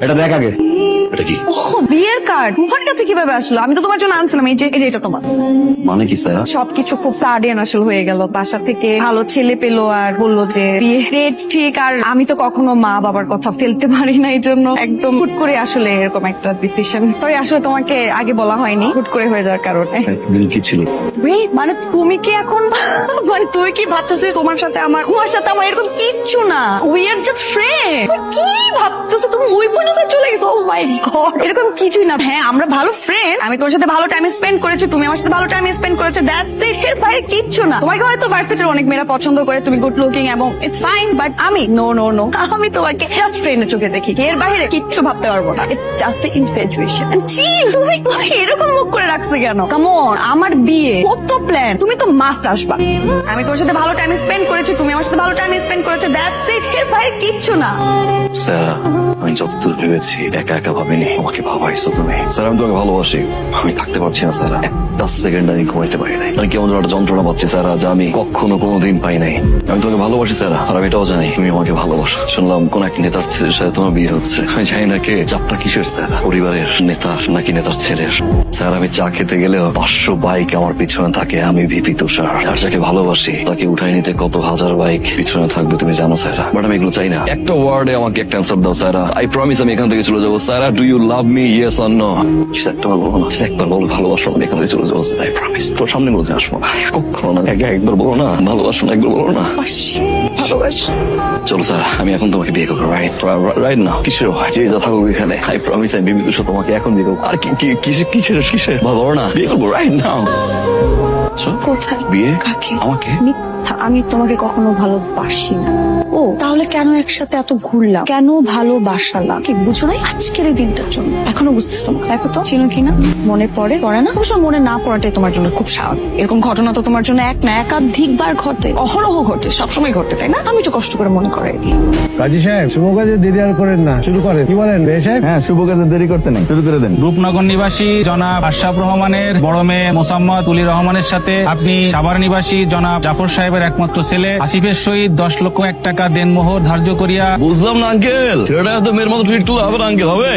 এটা দেখ আগে। এটা কি? ও বিয়ের কার্ড তোমার কাছে কিভাবে আসলো? আমি তো তোমার জন্য আনছিলাম। এই যে এটা তোমার। মানে কি স্যার? সবকিছু খুব সাডেন আসল হয়ে গেল। বাসা থেকে ভালো ছেলে পেলো আর বললো যে বিয়ে ডেট ঠিক। আর আমি তো কখনো মা বাবার কথা ফেলতে পারি না, এই জন্য একদম হুট করে আসলে এরকম একটা ডিসিশন। সরি, আসলে তোমাকে আগে বলা হয়নি, হুট করে হয়ে যাওয়ার কারণে। কি ছিল? মানে তুমি কি এখন মানে তুমি কি ভাবতেছো তোমার সাথে আমার এরকম কিচ্ছু না, উই আর জাস্ট ফ্রেন্ড। কি ভাবতেছো তুমি? ওই পর্যন্ত চলে গেছো? ও মাই গড, এরকম কিছুই না। হ্যাঁ, আমরা ভালো ফ্রেন্ড, আমি তোমার সাথে ভালো টাইম স্পেন্ড করেছি, তুমি আমার সাথে ভালো টাইম স্পেন্ড করেছো, দ্যাটস ইট। এর বাইরে কিচ্ছু না। তোমাকে হয়তো ভার্সিটির অনেক মেয়েরা পছন্দ করে, তুমি গুড লুকিং এবং ইটস ফাইন, বাট আমি নো, আমি তোমাকে জাস্ট ফ্রেন্ডের চোখে দেখি, এর বাইরে কিচ্ছু ভাবতে পারবো না। It's just a infatuation. তুমি এরকম মুখ করে রাখছো কেন? কাম অন, আমার বিয়ে কত প্ল্যান, তুমি তো মাস্ট আসবা। আমি তোমার সাথে ভালো টাইম স্পেন্ড করেছি, তুমি আমার সাথে ভালো টাইম স্পেন্ড করেছো, দ্যাটস ইট। এর বাইরে কিচ্ছু না। স্যার আমি যতদূর ভেবেছি একা একা ভাবিনি, আমাকে ভাবাইছো তুমি। স্যার আমি তোমাকে ভালোবাসি, আমি থাকতে পারছি না স্যার, একটা সেকেন্ড আমি ঘুমাইতে পারি নাই। আমি কেমন একটা যন্ত্রণা পাচ্ছি স্যার, যা আমি কখনো কোনোদিন পাই নাই। আমি তোমাকে ভালোবাসি স্যার, আর আমি এটাও জানি তুমি আমাকে ভালোবাসো। শুনলাম কোন এক নেতার ছেলের সাথে তোমার বিয়ে হচ্ছে, আমি জানি না কে চাপটা কিসের স্যার, পরিবারের নেতার নাকি নেতার ছেলের। স্যার আমি চা খেতে গেলেও 500 বাইক আমার পিছনে থাকে, আমি ভিপি তুষার। আর যাকে ভালোবাসি তাকে উঠাই নিতে কত হাজার বাইক পিছনে থাকবে তুমি জানো স্যার, বাট আমি এগুলো চাই না। একটা ওয়ার্ডে আমাকে একটা অ্যান্সার দাও স্যার, আই প্রমিস আমি এখান থেকে চলে যাবো sir. Do you love me, yes or no? একটা বলো না, একবার বলো ভালোবাসো, আমি এখান থেকে চলে যাবো স্যার, আই প্রমিস। তোর সামনে বলতে আসবো কখনো না, একবার বলো না ভালোবাসো না, একবার বলো না ভালোবাসো। চলো স্যার, আমি এখন তোমাকে বিয়ে করবো, রাইট না? কিসের যে যা থাকুক এখানে, আই প্রমিস আমি বিবি তুষার তোমাকে এখন বিয়ে করবো। আর কিসের বলো না, বিয়ে করবো রাইট নাও। কোথায় বিয়ে? কাকে? আমাকে। মিথ্যা, আমি তোমাকে কখনো ভালোবাসি না। ও তাহলে কেন একসাথে এত ঘুরলাম, কেন ভালোবাসালাম? কি বুঝো নাই আজকের এই দিনটার জন্য? এখনো বুঝতেছো না? দেখো তো চিনো কিনা, মনে পড়ে না? অবশ্য মনে না পড়াটাই তোমার জন্য খুব স্বাভাবিক। এরকম ঘটনা তো তোমার জন্য এক না একাধিকবার ঘটে, অহরহ ঘটে, সবসময় ঘটে, তাই না? আমি একটু কষ্ট করে মনে করাই দিই। কাজী সাহেব, শুভ কাজে দেরি আর করেন না, শুরু করেন। কি বলেন বে সাহেব? হ্যাঁ, শুভ কাজে দেরি করতে নেই, শুরু করে দেন। রূপনগর নিবাসী জনাব আশরাফ রহমানের বড় মেয়ে মোসাম্মদ উলি রহমানের সাথে আপনি সাভার নিবাসী জনাব জাফর সাহেবের একমাত্র ছেলে আসিফের সহিত 10,01,000 টাকা দেনমোহর ধার্য করিয়া। বুঝলাম না আঙ্কেল, ছেলেটা তো মেয়ের মতো ট্রিট করলে হবে না আঙ্কেল, হবে?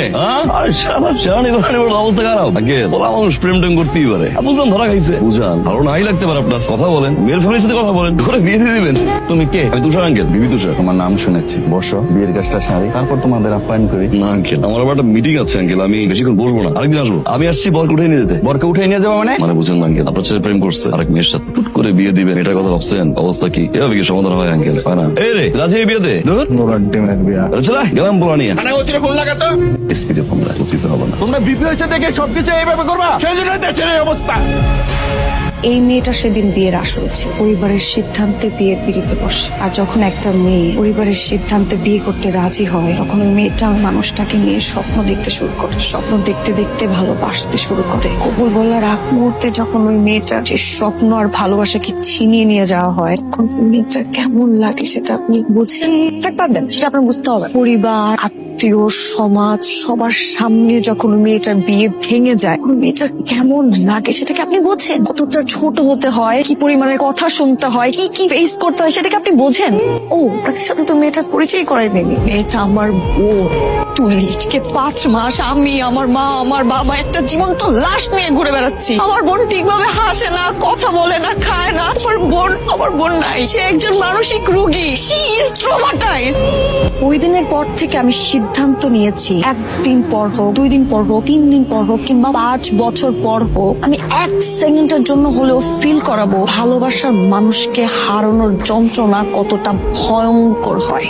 অবস্থা খারাপ আঙ্কেল, বলা মানুষ প্রেম টেম করতেই পারে। বুঝলাম ধরা খাইছে, বুঝান ভালো নাই লাগতে পারে আপনার, কথা বলেন, মেয়ের ফ্যামিলির সাথে কথা বলেন, করে বিয়ে দিয়ে দিবেন। তুমি কে? আমি তুষার আঙ্কেল, বিবি তুষার। তোমার নাম শুনেছি, বসো, বিয়ের কাজটা সারি, তারপর তোমাদের আপ্যায়ন করি। না আঙ্কেল, আমার আবার একটা মিটিং আছে আঙ্কেল, আমি বেশিক্ষণ বসবো না, আরেকদিন আসবো। আমি আসছি বরকে উঠে নিয়ে যেতে। বরকে উঠে নিয়ে যাবো মানে? মানে বুঝছেন না আঙ্কেল, আপনার ছেলে প্রেম করছে আরেক মেয়ের সাথে, টুট করে বিয়ে দিবেন, এটার কথা ভাবছেন? অবস্থা কি এভাবে কি সমাধান হয় আঙ্কেল? হয় না? এই রে রাজি বিয়ে দে চলে গেলাম বলা নিয়ে স্পিডে ফোন দেয়, উচিত হবে না। তোমরা বিপি হয়েছে দেখে সবকিছু এইভাবে করবা, সেই জন্য দেশের এই অবস্থা। এই মেয়েটা সেদিন বিয়ের আসর ছিল, পরিবারের সিদ্ধান্তে বিয়ের পিড়িতে বসে। আর যখন একটা মেয়ে পরিবারের সিদ্ধান্তে বিয়ে করতে রাজি হয়, তখন ওই মেয়েটা মানুষটাকে নিয়ে স্বপ্ন দেখতে শুরু করে, স্বপ্ন দেখতে দেখতে ভালোবাসতে শুরু করে। কবুল বলার আগ মুহূর্তে যখন ওই মেয়েটা যে স্বপ্ন আর ভালোবাসাকে ছিনিয়ে নিয়ে যাওয়া হয়, তখন ওই মেয়েটা কেমন লাগে সেটা আপনি বুঝেন? বাদ দেন, সেটা আপনার বুঝতে হবে। পরিবার, আত্মীয়, সমাজ, সবার সামনে যখন ওই মেয়েটার বিয়ে ভেঙে যায়, ওই মেয়েটার কেমন লাগে সেটাকে আপনি বোঝেন? কতটা ছোট হতে হয়, কি পরিমাণের কথা শুনতে হয়, কি কি ফেস করতে হয় সেটাকে আপনি বোঝেন? ও তাদের সাথে তো মেয়েটার পরিচয় করাই দেয়নি। মেয়েটা আমার বোন তুলি, 5 মাস আমি, আমার মা, আমার বাবা একটা জীবন্ত লাশ নিয়ে ঘুরে বেড়াচ্ছি। আমার বোন ঠিকভাবে হাসে না, কথা বলে না, খায় না। আমার বোন নাই, সে একজন মানসিক রোগী, শি ইজ ট্রমাটাইজড। ওই দিনের পর থেকে আমি সিদ্ধান্ত নিয়েছি, 1 দিন পর হোক, 2 দিন পর হোক, 3 দিন পর হোক, কিংবা 5 বছর পর হোক, আমি 1 সেকেন্ডের জন্য হলেও ফিল করাবো ভালোবাসার মানুষকে হারানোর যন্ত্রণা কতটা ভয়ঙ্কর হয়।